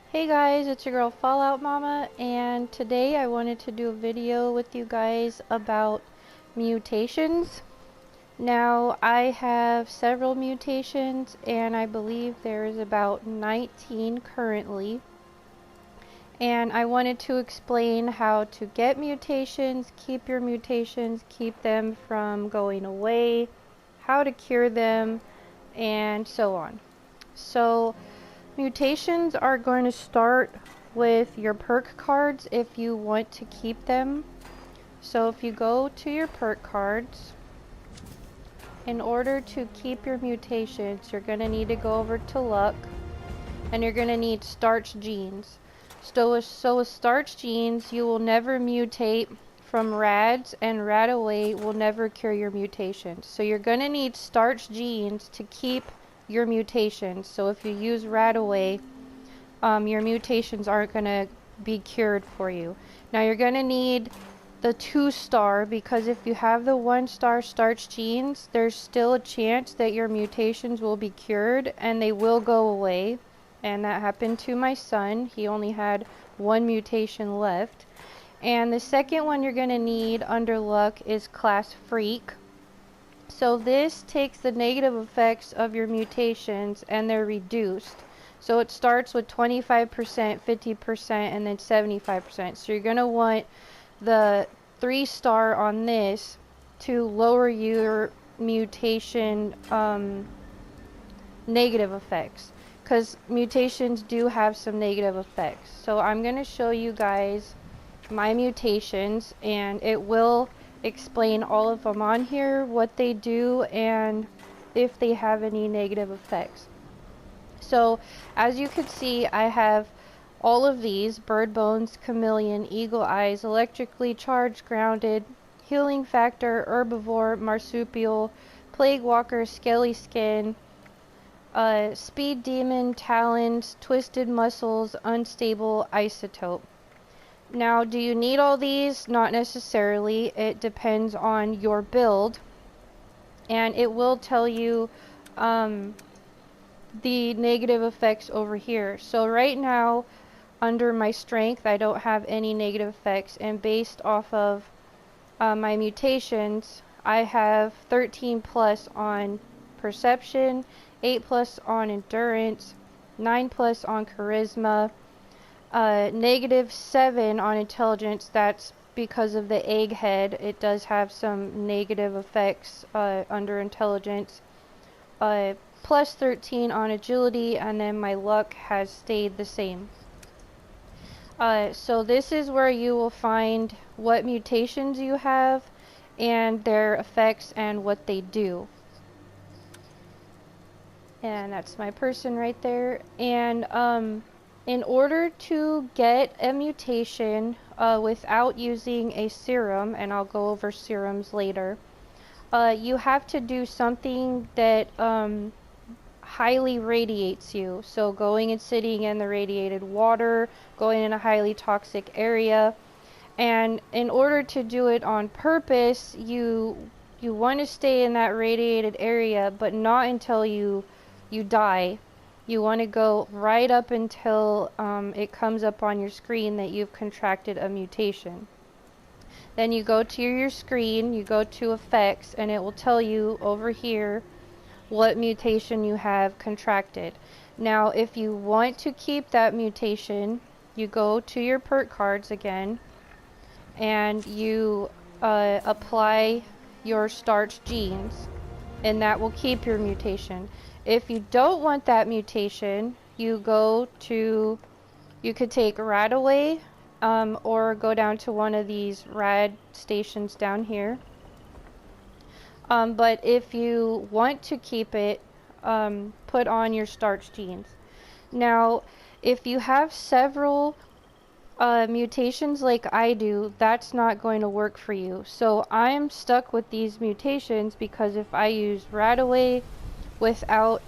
Hey guys, it's your girl FALLOUTMOMMA, and today I wanted to do a video with you guys about mutations. Now, I have several mutations, and I believe there is about 19 currently. And I wanted to explain how to get mutations, keep your mutations, keep them from going away, how to cure them, and so on. So, mutations are going to start with your PERK cards if you want to keep them. So if you go to your PERK cards, in order to keep your mutations, you're going to need to go over to luck, and you're going to need starched genes. So with starched genes, you will never mutate from rads, and rad away will never cure your mutations. So you're going to need starched genes to keep your mutations. So if you use rad away, your mutations aren't going to be cured for you. Now you're going to need the 2-star, because if you have the 1-star starched genes, there's still a chance that your mutations will be cured and they will go away. And that happened to my son. He only had 1 mutation left. And the second one you're going to need under luck is class freak. So this takes the negative effects of your mutations and they're reduced. So it starts with 25%, 50%, and then 75%. So you're going to want the 3-star on this to lower your mutation negative effects, because mutations do have some negative effects. So I'm going to show you guys my mutations, and it will explain all of them on here, what they do, and if they have any negative effects. So as you can see, I have all of these: bird bones, chameleon, eagle eyes, electrically charged, grounded, healing factor, herbivore, marsupial, plague walker, scaly skin, speed demon, talons, twisted muscles, unstable, isotope. Now, do you need all these? Not necessarily. It depends on your build, and it will tell you the negative effects over here. So right now, under my strength, I don't have any negative effects, and based off of my mutations, I have 13 plus on perception, 8 plus on endurance, 9 plus on charisma, -7 on intelligence. That's because of the egghead. It does have some negative effects under intelligence. Plus 13 on agility, and then my luck has stayed the same. So this is where you will find what mutations you have and their effects and what they do. And that's my person right there. And in order to get a mutation without using a serum, and I'll go over serums later, you have to do something that highly radiates you. So going and sitting in the radiated water, going in a highly toxic area. And in order to do it on purpose, you want to stay in that radiated area, but not until you die. You want to go right up until it comes up on your screen that you've contracted a mutation. Then you go to your screen, you go to effects, and it will tell you over here what mutation you have contracted. Now, if you want to keep that mutation, you go to your PERK cards again, and you apply your starched genes, and that will keep your mutation. If you don't want that mutation, you could take rad away, or go down to one of these rad stations down here. But if you want to keep it, put on your starched genes. Now, if you have several mutations like I do, that's not going to work for you. So I'm stuck with these mutations because if I use rad away without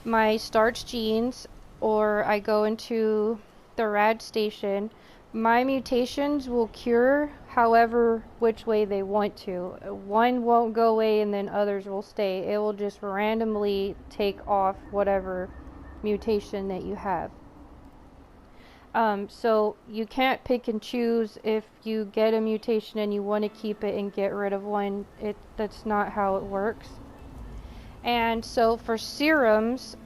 my starched genes, or I go into the rad station, my mutations will cure however which way they want to. One won't go away and then others will stay. It will just randomly take off whatever mutation that you have. So you can't pick and choose if you get a mutation and you want to keep it and get rid of one. That's not how it works. And so for serums,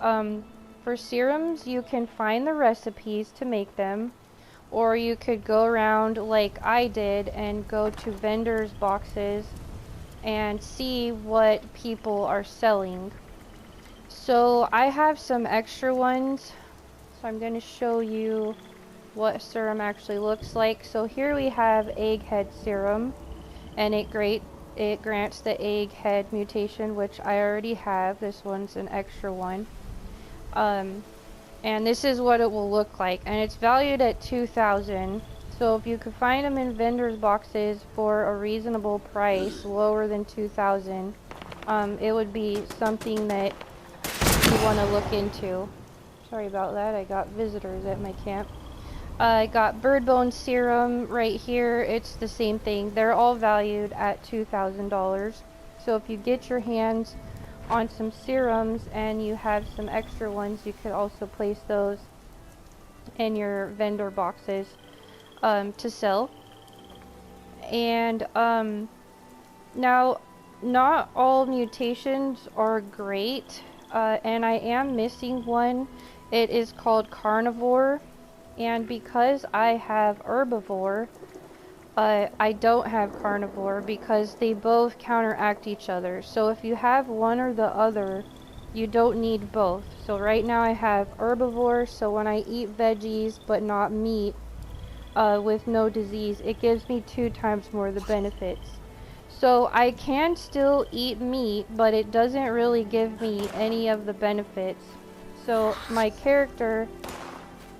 you can find the recipes to make them, or you could go around like I did and go to vendors' boxes and see what people are selling. So I have some extra ones, so I'm going to show you what serum actually looks like. So here we have egghead serum, and it grants the egghead mutation, which I already have. This one's an extra one. And this is what it will look like, and it's valued at 2,000. So if you could find them in vendors boxes for a reasonable price, lower than 2,000, it would be something that you want to look into. Sorry about that, I got visitors at my camp. I got bird bone serum right here. It's the same thing. They're all valued at $2,000. So if you get your hands on some serums and you have some extra ones, you could also place those in your vendor boxes to sell. And now, not all mutations are great, and I am missing one. It is called carnivore. And because I have herbivore, I don't have carnivore because they both counteract each other. So if you have one or the other, you don't need both. So right now I have herbivore, so when I eat veggies but not meat with no disease, it gives me 2 times more the benefits. So I can still eat meat, but it doesn't really give me any of the benefits. So my character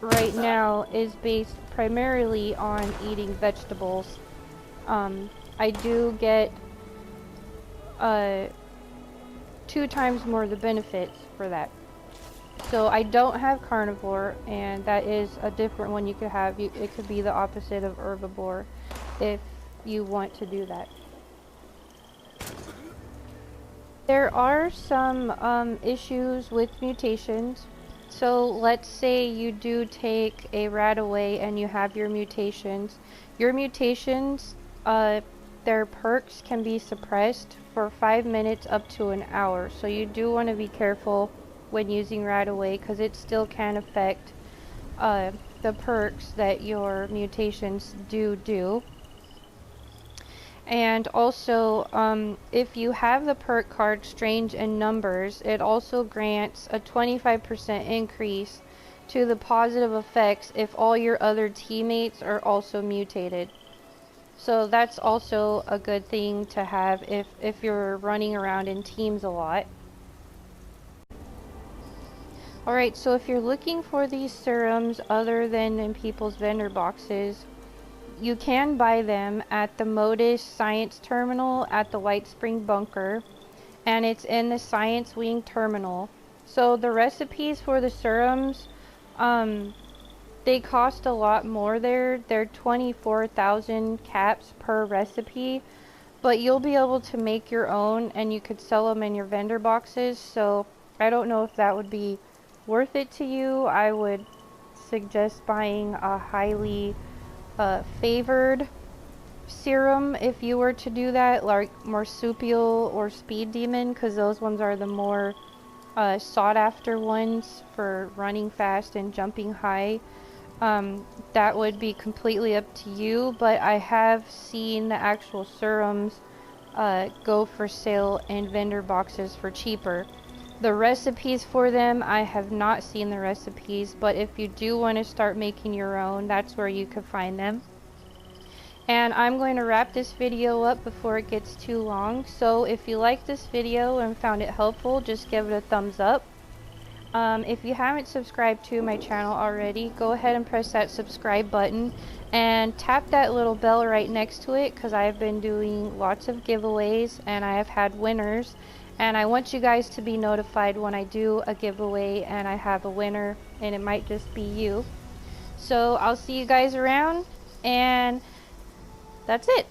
right now is based primarily on eating vegetables. I do get 2 times more the benefits for that. So I don't have carnivore, and that is a different one you could have. It could be the opposite of herbivore if you want to do that. There are some issues with mutations. So let's say you do take a rat away and you have your mutations. Your mutations, their perks can be suppressed for 5 minutes up to an hour. So you do want to be careful when using rat away, because it still can affect the perks that your mutations do. And also, if you have the perk card Strange in Numbers, it also grants a 25% increase to the positive effects if all your other teammates are also mutated. So that's also a good thing to have if you're running around in teams a lot. Alright, so if you're looking for these serums other than in people's vendor boxes, you can buy them at the MODUS Science Terminal at the White Spring Bunker, and it's in the Science Wing Terminal. So the recipes for the serums, they cost a lot more there. They're 24,000 caps per recipe, but you'll be able to make your own, and you could sell them in your vendor boxes. So I don't know if that would be worth it to you. I would suggest buying a highly favored serum if you were to do that, like marsupial or speed demon, because those ones are the more sought after ones for running fast and jumping high. That would be completely up to you, but I have seen the actual serums go for sale in vendor boxes for cheaper. The recipes for them, I have not seen the recipes, but if you do want to start making your own, that's where you could find them. And I'm going to wrap this video up before it gets too long. So if you liked this video and found it helpful, just give it a thumbs up. If you haven't subscribed to my channel already, go ahead and press that subscribe button and tap that little bell right next to it, because I've been doing lots of giveaways and I have had winners. And I want you guys to be notified when I do a giveaway and I have a winner, and it might just be you. So I'll see you guys around, and that's it.